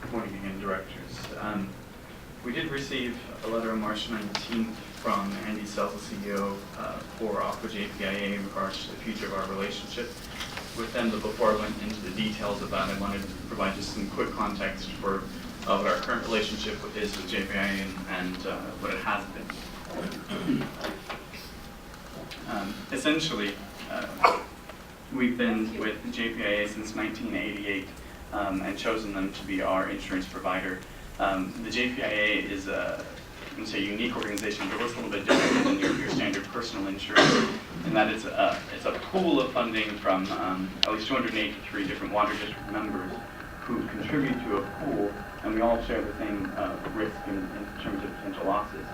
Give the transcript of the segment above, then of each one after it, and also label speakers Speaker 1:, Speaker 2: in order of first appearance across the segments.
Speaker 1: Good morning again, directors. We did receive a letter on March 19th from Andy Sells, the CEO for Aqua JPIA in regards to the future of our relationship with them. But before I went into the details of that, I wanted to provide just some quick context for what our current relationship is with JPIA and what it has been. Essentially, we've been with JPIA since 1988 and chosen them to be our insurance provider. The JPIA is a unique organization, but it's a little bit different than your standard personal insurance, in that it's a pool of funding from at least 283 different water district members who contribute to a pool, and we all share the same risk in terms of potential losses.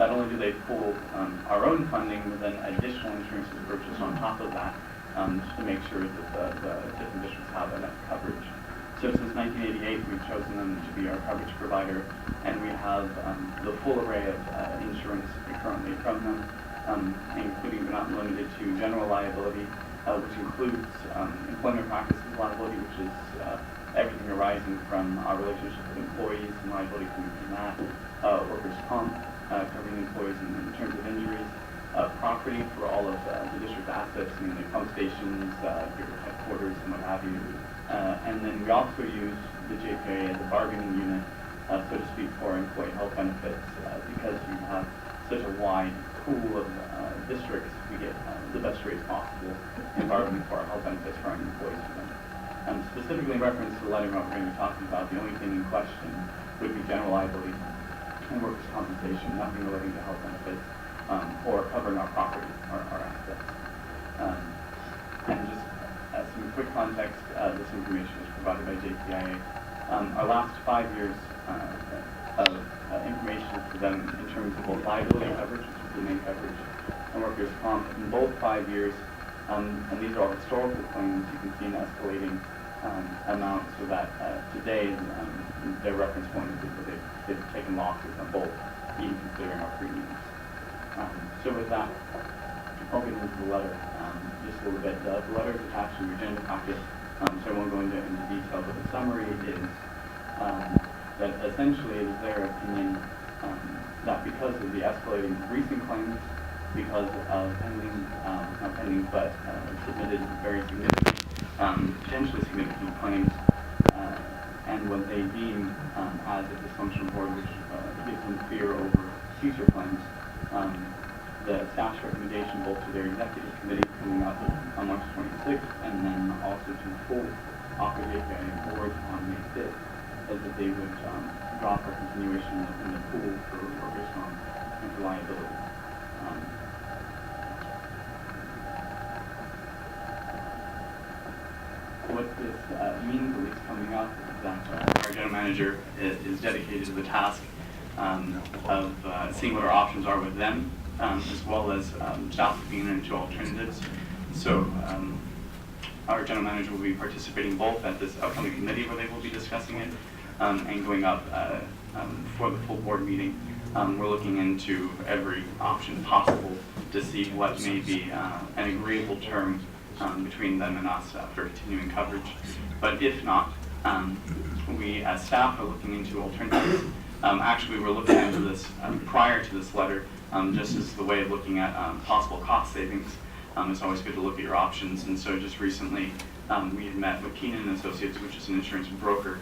Speaker 1: Not only do they pool our own funding, but then additional insurance is purchased on top of that just to make sure that the different districts have enough coverage. So since 1988, we've chosen them to be our coverage provider, and we have the full array of insurance currently from them, including but not limited to general liability, which includes employment practices liability, which is everything arising from our relationship with employees and liability coming from that, workers' comp, covering employees in terms of injuries, property for all of the district assets, the pump stations, your headquarters, and what have you. And then we also use the JPA as a bargaining unit, so to speak, for employee health benefits. Because you have such a wide pool of districts, we get the best rates possible in bargaining for our health benefits for our employees for them. Specifically in reference to the letter we're going to be talking about, the only thing in question would be general liability and workers' compensation, nothing relating to health benefits or covering our property, our assets. And just as some quick context, this information is provided by JPIA. Our last 5 years of information for them in terms of both liability coverage, which is the main coverage, and workers' comp, in both 5 years, and these are all historical claims, you can see an escalating amount, so that today their reference point is that they've taken losses on both, even considering our premiums. So with that, I'll get into the letter just a little bit. The letter is attached to your agenda packet, so I won't go into detail, but the summary is that essentially it is their opinion that because of the escalating recent claims, because of not pending, but submitted very significant, potentially significant claims, and what they deem as a dysfunctional board, which gives them fear over future claims, the staff's recommendation both to their executive committee coming up on March 26th and then also to full Aqua JPIA board on May 5th is that they would drop our continuation in the pool for workers' comp and for liability. What this means, at least coming up, is that our general manager is dedicated to the task of seeing what our options are with them, as well as staff looking into alternatives. So our general manager will be participating both at this upcoming committee where they will be discussing it and going up for the full board meeting. We're looking into every option possible to see what may be an agreeable term between them and us for continuing coverage. But if not, we as staff are looking into alternatives. Actually, we were looking into this prior to this letter, just as the way of looking at possible cost savings. It's always good to look at your options, and so just recently we had met with Keenan & Associates, which is an insurance broker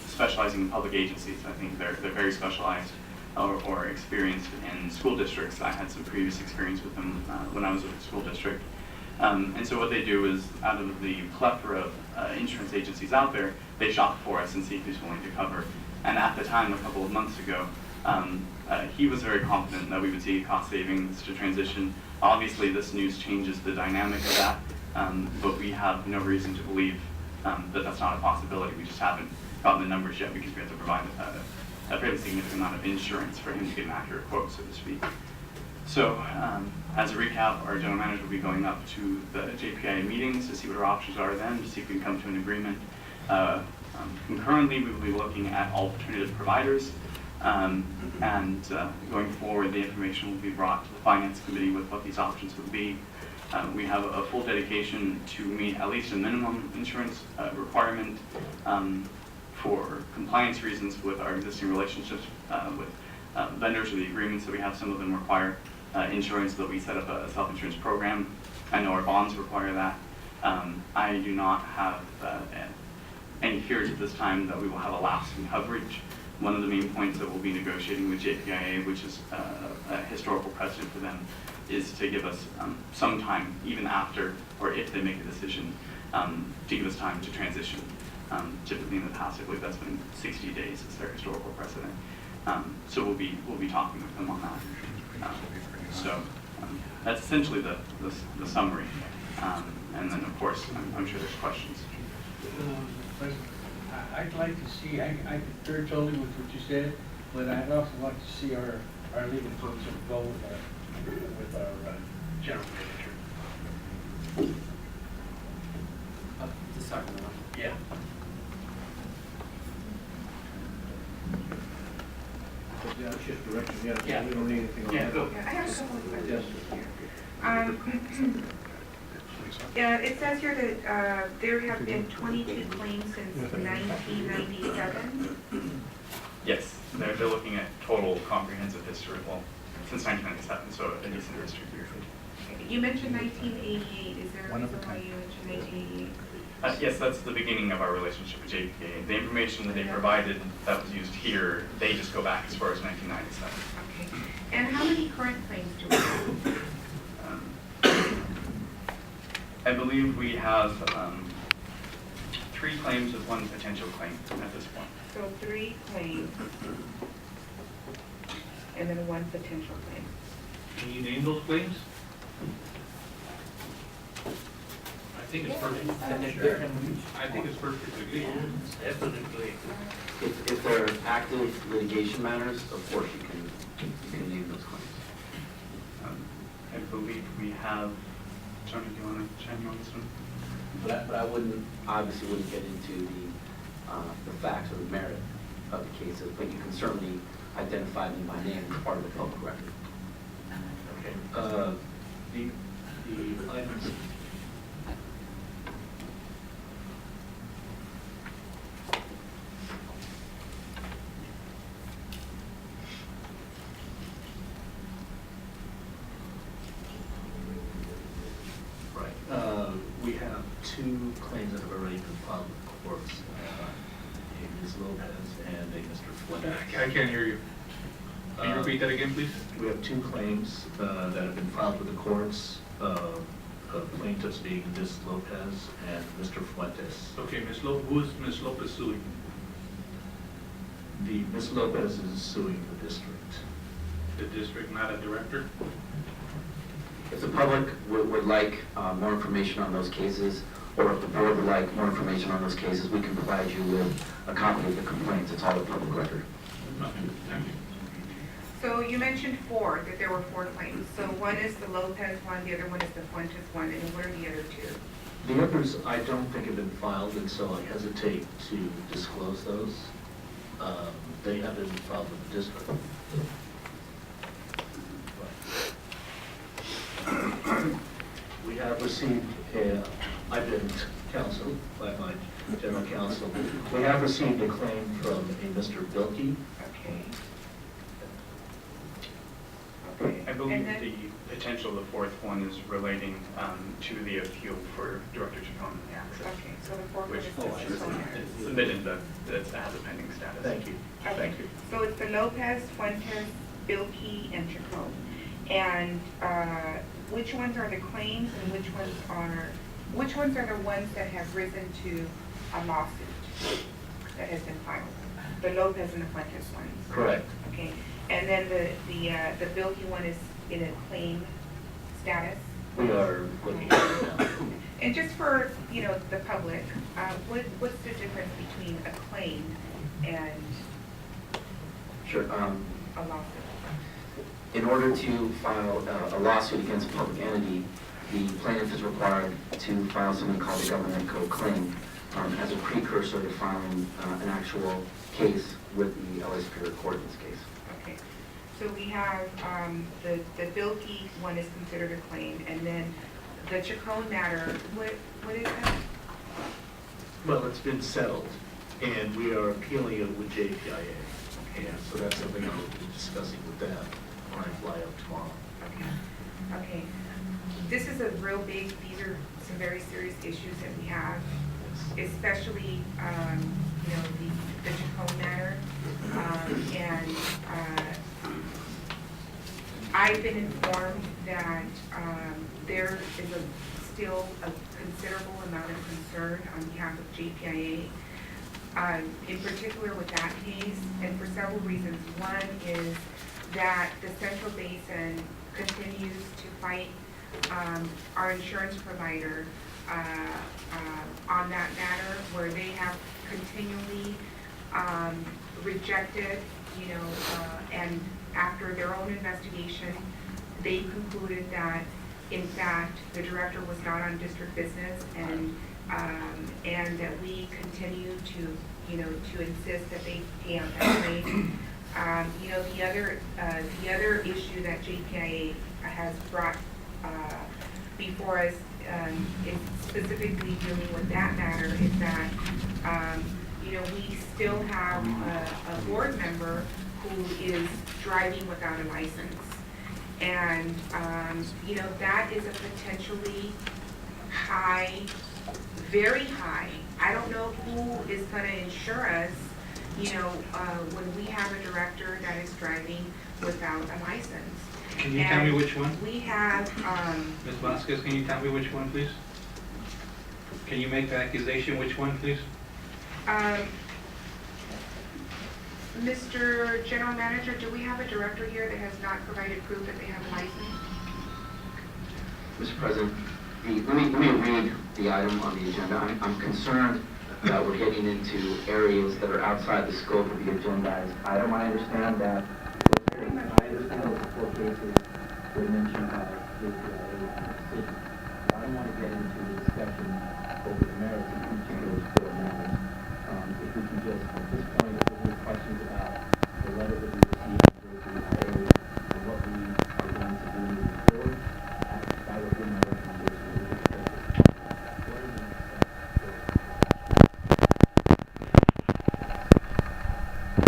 Speaker 1: specializing in public agencies. I think they're very specialized or experienced in school districts. I had some previous experience with them when I was with the school district. And so what they do is, out of the plethora of insurance agencies out there, they shop for us and see who's willing to cover. And at the time, a couple of months ago, he was very confident that we would see cost savings to transition. Obviously, this news changes the dynamic of that, but we have no reason to believe that that's not a possibility. We just haven't gotten the numbers yet because we have to provide a fairly significant amount of insurance for him to get an accurate quote, so to speak. So, as a recap, our general manager will be going up to the JPIA meetings to see what our options are then, to see if we can come to an agreement. Concurrently, we will be looking at alternative providers, and going forward, the information will be brought to the Finance Committee with what these options would be. We have a full dedication to meet at least a minimum insurance requirement for compliance reasons with our existing relationships with vendors or the agreements that we have. Some of them require insurance, that we set up a self-insurance program. I know our bonds require that. I do not have any fears at this time that we will have a lapse in coverage. One of the main points that we'll be negotiating with JPIA, which is a historical precedent for them, is to give us some time, even after or if they make a decision, to give us time to transition. Typically in the past, I believe that's been 60 days is their historical precedent. So we'll be talking with them on that. That's essentially the summary. And then of course, I'm sure there's questions.
Speaker 2: I'd like to see, I concur totally with what you said, but I'd also like to see our legal folks go with our general manager.
Speaker 3: The second one.
Speaker 2: Yeah.
Speaker 4: Yeah, it's just direction,
Speaker 2: Yeah.
Speaker 4: we don't need anything on
Speaker 2: Yeah,
Speaker 4: that.
Speaker 2: go.
Speaker 5: I have a couple of
Speaker 4: Yes.
Speaker 5: questions here. Yeah, it says here that there have been 22 claims since 1997.
Speaker 1: Yes, they're looking at total comprehensive history, well, since 1997, so a decent history period.
Speaker 5: You mentioned 1988. Is there a reason why you mentioned 1988?
Speaker 1: Yes, that's the beginning of our relationship with JPA. The information that they provided that was used here, they just go back as far as 1997.
Speaker 5: Okay. And how many current claims do we have?
Speaker 1: I believe we have 3 claims with 1 potential claim at this point.
Speaker 5: So 3 claims and then 1 potential claim.
Speaker 6: Can you name those claims? I think it's perfect. I think it's perfectly legal.
Speaker 2: Definitely.
Speaker 3: If they're active litigation matters, of course you can name those claims.
Speaker 1: I believe we have, Tony, do you want to chime in on this one?
Speaker 3: But I obviously wouldn't get into the facts or the merit of the cases, but you can certainly identify them by name as part of the public record.
Speaker 4: Okay. The items. Right. We have 2 claims that have already been filed with the courts, a Ms. Lopez and a Mr. Flynn.
Speaker 6: I can't hear you. Can you repeat that again, please?
Speaker 4: We have 2 claims that have been filed with the courts, plaintiffs being Ms. Lopez and Mr. Fuentes.
Speaker 6: Okay, who is Ms. Lopez suing?
Speaker 4: Ms. Lopez is suing the district.
Speaker 6: The district, not a director?
Speaker 3: If the public would like more information on those cases, or if the board would like more information on those cases, we can provide you with a copy of the complaints. It's all a public record.
Speaker 6: Okay, thank you.
Speaker 5: So you mentioned 4, that there were 4 claims. So one is the Lopez one, the other one is the Fuentes one, and what are the other 2?
Speaker 4: The others, I don't think have been filed, and so I hesitate to disclose those. They have been filed with the district. We have received, I've been counseled by my general counsel. We have received a claim from a Mr. Bilkey.
Speaker 5: Okay. Okay.
Speaker 1: I believe
Speaker 5: And then-
Speaker 1: the potential, the 4th one is relating to the appeal for Director Chacon access.
Speaker 5: Okay, so the 4th one is
Speaker 1: Which
Speaker 5: the
Speaker 1: it's submitted, but it has a pending status.
Speaker 4: Thank you.
Speaker 5: Okay.
Speaker 1: Thank you.
Speaker 5: So it's the Lopez, Fuentes, Bilkey, and Chacon. And which ones are the claims and which ones are the ones that have risen to a lawsuit that has been filed? The Lopez and the Fuentes ones?
Speaker 4: Correct.
Speaker 5: Okay, and then the Bilkey one is in a claim status?
Speaker 4: We are looking at it now.
Speaker 5: And just for, the public, what's the difference between a claim and
Speaker 3: Sure.
Speaker 5: a lawsuit?
Speaker 3: In order to file a lawsuit against a public entity, the plaintiff is required to file something called a government code claim as a precursor to filing an actual case with the LA Superior Court in this case.
Speaker 5: Okay, so we have the Bilkey one is considered a claim, and then the Chacon matter, what is that?
Speaker 4: Well, it's been settled. and we are appealing it with JPIA. And so that's something I'll be discussing with them when I fly up tomorrow.
Speaker 5: Okay. This is a real big, these are some very serious issues that we have, especially, you know, the Chacon matter. I've been informed that there is still a considerable amount of concern on behalf of JPIA, in particular with that case, and for several reasons. One is that the Central Basin continues to fight our insurance provider on that matter, where they have continually rejected, you know, and after their own investigation, they concluded that, in fact, the director was not on district business, and that we continue to, you know, to insist that they pay out that claim. You know, the other issue that JPIA has brought before us, is specifically dealing with that matter, is that you know, we still have a board member who is driving without a license. And, you know, that is a potentially high, very high. I don't know who is going to insure us, you know, when we have a director that is driving without a license.
Speaker 6: Can you tell me which one?
Speaker 5: We have,
Speaker 6: Ms. Vasquez, can you tell me which one, please? Can you make the accusation, which one, please?
Speaker 5: Mr. General Manager, do we have a director here that has not provided proof that they have a license?
Speaker 3: Mr. President, let me read the item on the agenda. I'm concerned that we're getting into areas that are outside the scope of the agendized item. I understand that the 4 cases were mentioned by the decision. I don't want to get into the discussion over the merits of each of those 4 matters. If we can just, at this point, if there are questions about the letter that we received from the IA and what we are going to do moving forward, that would be my recommendation.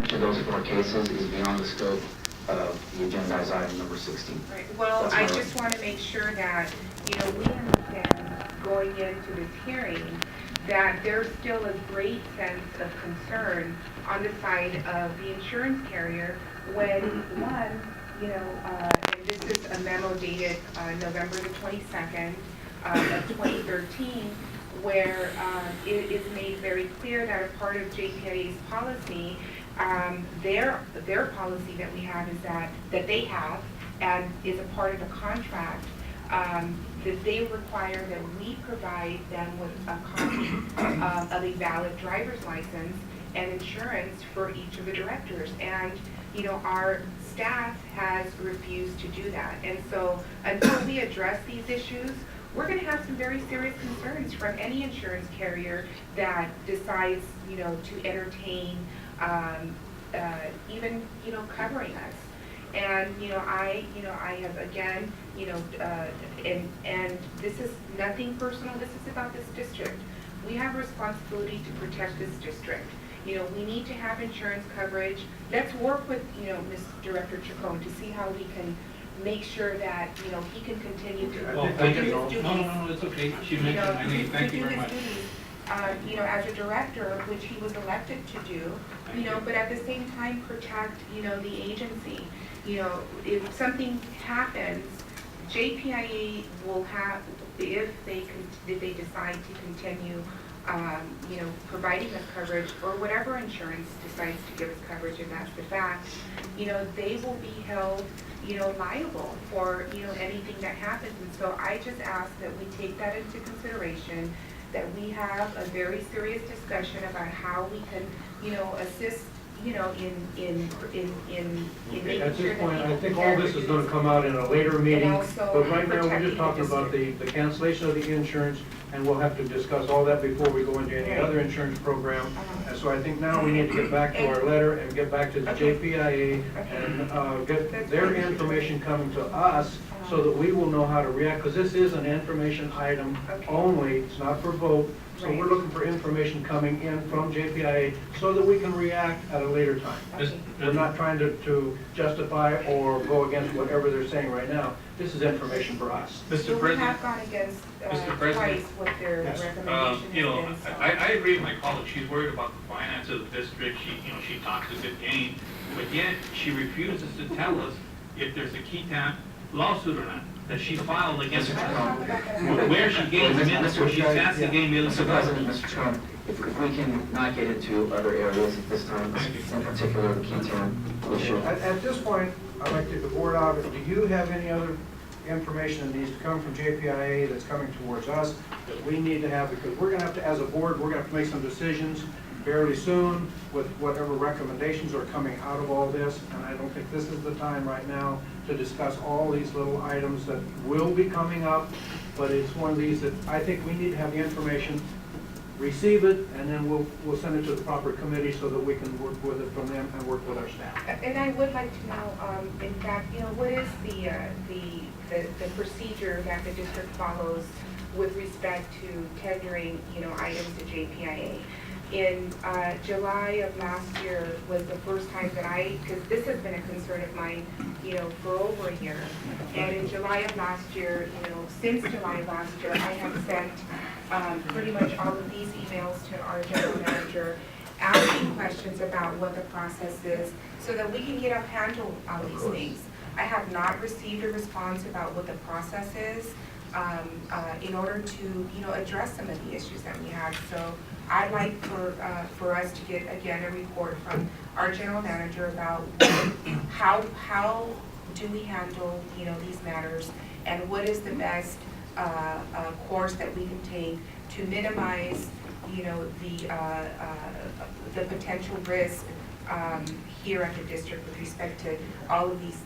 Speaker 3: Each of those 4 cases is beyond the scope of the agendized item number 16.
Speaker 5: Right. Well,
Speaker 3: That's
Speaker 5: I
Speaker 3: my
Speaker 5: just want to make sure that, you know, we understand going into this hearing that there's still a great sense of concern on the side of the insurance carrier when, one, you know, and this is a memo dated November the 22nd of 2013, where it is made very clear that a part of JPIA's policy, their policy that we have is that they have, and is a part of the contract, that they require that we provide them with a copy of a valid driver's license and insurance for each of the directors. And, you know, our staff has refused to do that. And so until we address these issues, we're going to have some very serious concerns from any insurance carrier that decides, you know, to entertain even, you know, covering us. And, you know, I have, again, you know, and this is nothing personal, this is about this district. We have a responsibility to protect this district. You know, we need to have insurance coverage. Let's work with, you know, Ms. Director Chacon to see how we can make sure that, you know, he can continue to
Speaker 6: Well,
Speaker 5: do
Speaker 6: thank you.
Speaker 5: his
Speaker 6: No,
Speaker 5: duties.
Speaker 6: no, it's okay. She mentioned my name. Thank you very much.
Speaker 5: You know, as a director, which he was elected to do, you know, but at the same time protect, you know, the agency. You know, if something happens, JPIA will have, if they decide to continue, you know, providing us coverage, or whatever insurance decides to give us coverage, and that's the fact, you know, they will be held, you know, liable for, you know, anything that happens. And so I just ask that we take that into consideration, that we have a very serious discussion about how we can, you know, assist, you know, in making
Speaker 7: At
Speaker 5: sure
Speaker 7: this point,
Speaker 5: that
Speaker 7: I think all this is going to come out in a later meeting,
Speaker 5: also
Speaker 7: but right now, we're
Speaker 5: protecting
Speaker 7: just talking
Speaker 5: the
Speaker 7: about the cancellation of the insurance, and we'll have to discuss all that before we go into any
Speaker 5: Right.
Speaker 7: other insurance program.
Speaker 5: Uh-huh.
Speaker 7: And so I think now we need to get back to our letter and get back to the
Speaker 5: Okay.
Speaker 7: JPIA
Speaker 5: Okay.
Speaker 7: and get
Speaker 5: That's
Speaker 7: their
Speaker 5: fine.
Speaker 7: information coming to us, so that we will know how to react, because this is an information item
Speaker 5: Okay.
Speaker 7: only, it's not for vote. So we're
Speaker 5: Right.
Speaker 7: looking for information coming in from JPIA so that we can react at a later time.
Speaker 5: Okay.
Speaker 7: We're not trying to justify or go against whatever they're saying right now. This is information for us.
Speaker 5: So
Speaker 6: Mr.
Speaker 5: we
Speaker 6: President,
Speaker 5: have gone against,
Speaker 6: Mr. President.
Speaker 5: twice what their
Speaker 7: Yes.
Speaker 5: recommendation
Speaker 6: you know,
Speaker 5: has been, so.
Speaker 6: I agree with my colleague, she's worried about the finances of the district, she talks a good game, but yet she refuses to tell us if there's a key tap lawsuit or not, that she filed against her. Where she gave minutes, where she says she gave minutes
Speaker 3: Mr.
Speaker 6: ago.
Speaker 3: President, Mr. Chairman, if we can not get into other areas at this time, in particular the key term issue.
Speaker 7: At this point, I'd like to get the board out. Do you have any other information that needs to come from JPIA that's coming towards us that we need to have? Because we're going to have to, as a board, we're going to have to make some decisions fairly soon with whatever recommendations are coming out of all this. And I don't think this is the time right now to discuss all these little items that will be coming up. But it's one of these that I think we need to have the information, receive it, and then we'll send it to the proper committee so that we can work with it from them and work with our staff.
Speaker 5: And I would like to know, in fact, what is the procedure that the district follows with respect to tendering, items to JPIA? In July of last year was the first time that because this has been a concern of mine, for over a year. And in July of last year, since July of last year, I have sent pretty much all of these emails to our general manager, asking questions about what the process is, so that we can get a handle on these things. I have not received a response about what the process is in order to, address some of the issues that we have. So I'd like for us to get, again, a report from our general manager about how do we handle, these matters, and what is the best course that we can take to minimize, the potential risk here at the district with respect to all of these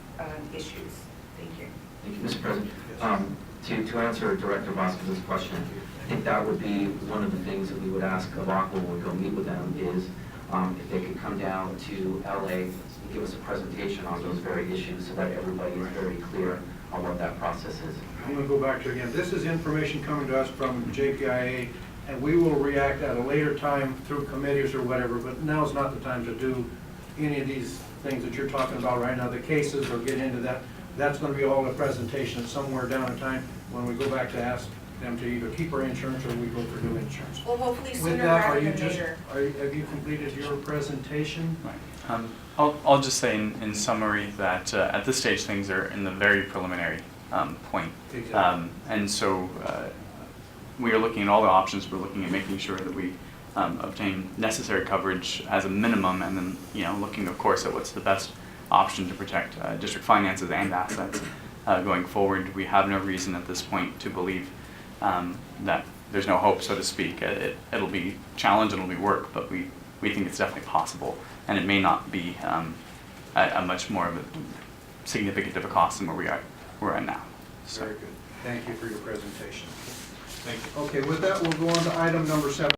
Speaker 5: issues. Thank you.
Speaker 3: Thank you, Mr. President. To answer Director Vasquez's question, I think that would be one of the things that we would ask of ACWA when we go meet with them is if they could come down to LA and give us a presentation on those very issues so that everybody is very clear on what that process is.
Speaker 7: I'm going to go back to again. This is information coming to us from JPIA, and we will react at a later time through committees or whatever, but now's not the time to do any of these things that you're talking about right now, the cases or get into that. That's going to be all a presentation somewhere down the time when we go back to ask them to either keep our insurance or we go for new insurance.
Speaker 5: Well, hopefully
Speaker 7: With
Speaker 5: sooner
Speaker 7: that,
Speaker 5: rather than later.
Speaker 7: have you completed your presentation?
Speaker 1: Right. I'll just say in summary that at this stage things are in the very preliminary point.
Speaker 7: Exactly.
Speaker 1: And so we are looking at all the options. We're looking at making sure that we obtain necessary coverage as a minimum, and then looking of course at what's the best option to protect district finances and assets going forward. We have no reason at this point to believe that there's no hope, so to speak. It'll be challenge and it'll be work, but we think it's definitely possible, and it may not be a much more of a significant of a cost than where we're at now. So.
Speaker 7: Very good. Thank you for your presentation.
Speaker 6: Thank you.
Speaker 7: Okay, with that, we'll go on to item number 7.